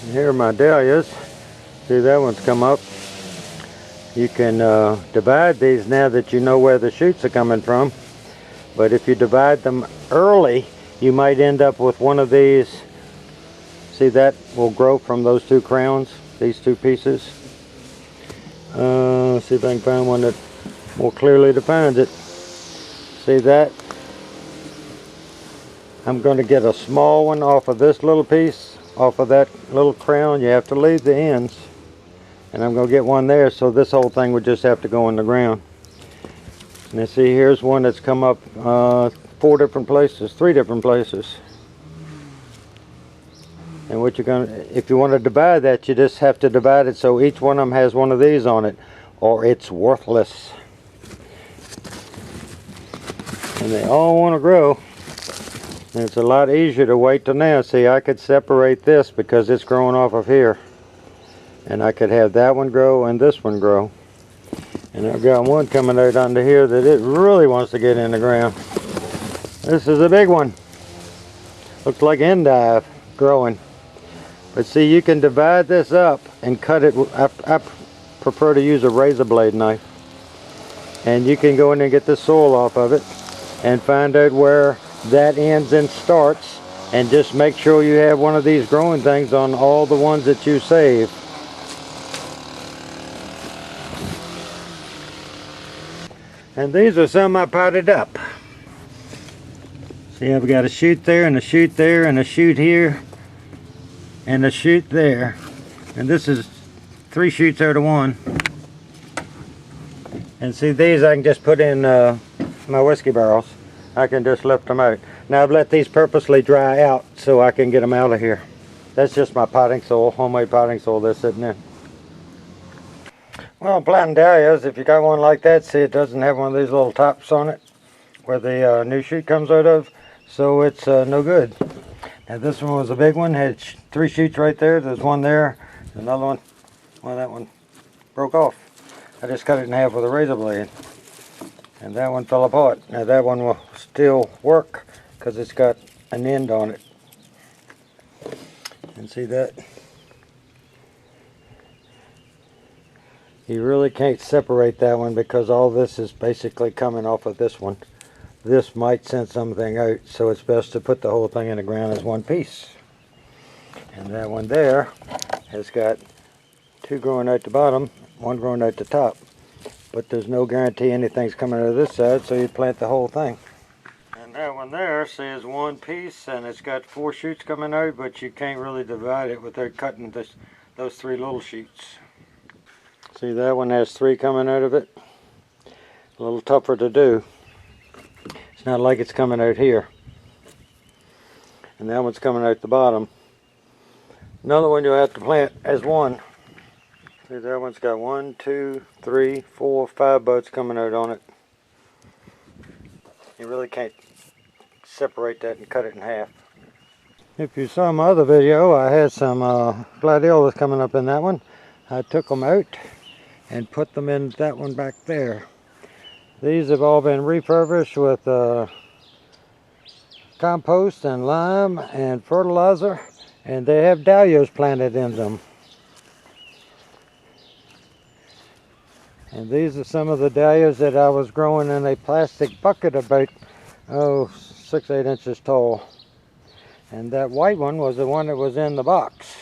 And here are my dahlias. See, that one's come up. You can divide these now that you know where the shoots are coming from. But if you divide them early, you might end up with one of these. See, that will grow from those two crowns, these two pieces. See if I can find one that more clearly defines it. See that? I'm going to get a small one off of this little piece, off of that little crown. You have to leave the ends. And I'm going to get one there, so this whole thing would just have to go in the ground. And you see, here's one that's come up 3 different places. And what you're going to, if you want to divide that, you just have to divide it so each one of them has one of these on it, or it's worthless. And they all want to grow. And it's a lot easier to wait till now. See, I could separate this because it's growing off of here. And I could have that one grow and this one grow. And I've got one coming out under here that it really wants to get in the ground. This is a big one. Looks like endive growing. But see, you can divide this up and cut it. I prefer to use a razor blade knife. And you can go in and get the soil off of it and find out where that ends and starts. And just make sure you have one of these growing things on all the ones that you save. And these are some I potted up. See, I've got a shoot there and a shoot there and a shoot here and a shoot there. And this is 3 shoots out of 1. And see, these I can just put in my whiskey barrels. I can just lift them out. Now I've let these purposely dry out so I can get them out of here. That's just my potting soil, homemade potting soil that's sitting in. Well, planting dahlias, if you got one like that, see, it doesn't have one of these little tops on it where the new shoot comes out of, so it's no good. Now this one was a big one, had 3 shoots right there. There's one there, another one. Well, that one broke off. I just cut it in half with a razor blade, and that one fell apart. Now that one will still work because it's got an end on it. And see that? You really can't separate that one because all this is basically coming off of this one. This might send something out, so it's best to put the whole thing in the ground as one piece. And that one there has got 2 growing out the bottom, 1 growing out the top. But there's no guarantee anything's coming out of this side, so you plant the whole thing. And that one there says 1 piece, and it's got 4 shoots coming out, but you can't really divide it without cutting those 3 little shoots. See, that one has 3 coming out of it. A little tougher to do. It's not like it's coming out here. And that one's coming out the bottom. Another one you'll have to plant as one. See, that one's got 1, 2, 3, 4, 5 buds coming out on it. You really can't separate that and cut it in half. If you saw my other video, I had some gladiolus coming up in that one. I took them out and put them in that one back there. These have all been refurbished with compost and lime and fertilizer, and they have dahlias planted in them. And these are some of the dahlias that I was growing in a plastic bucket about 6-8 inches tall. And that white one was the one that was in the box,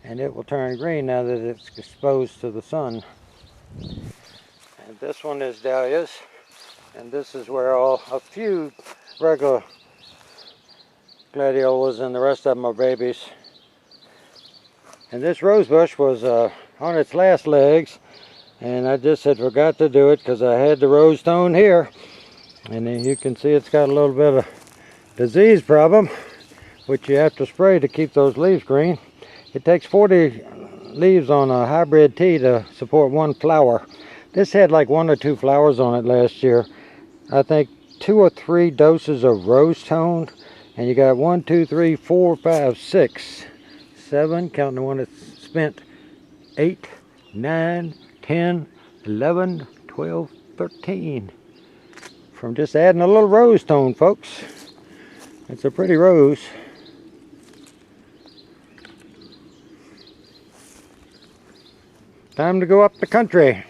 and it will turn green now that it's exposed to the sun. And this one is dahlias, and this is where a few regular gladiolus and the rest of them are babies. And this rose bush was on its last legs, and I just had forgot to do it because I had the rose stone here, and then you can see it's got a little bit of disease problem, which you have to spray to keep those leaves green. It takes 40 leaves on a hybrid tea to support 1 flower. This had like 1 or 2 flowers on it last year. I think 2 or 3 doses of rose tone, and you got 1, 2, 3, 4, 5, 6, 7, counting the one that's spent, 8, 9, 10, 11, 12, 13. From just adding a little rose tone, folks. It's a pretty rose. Time to go up the country.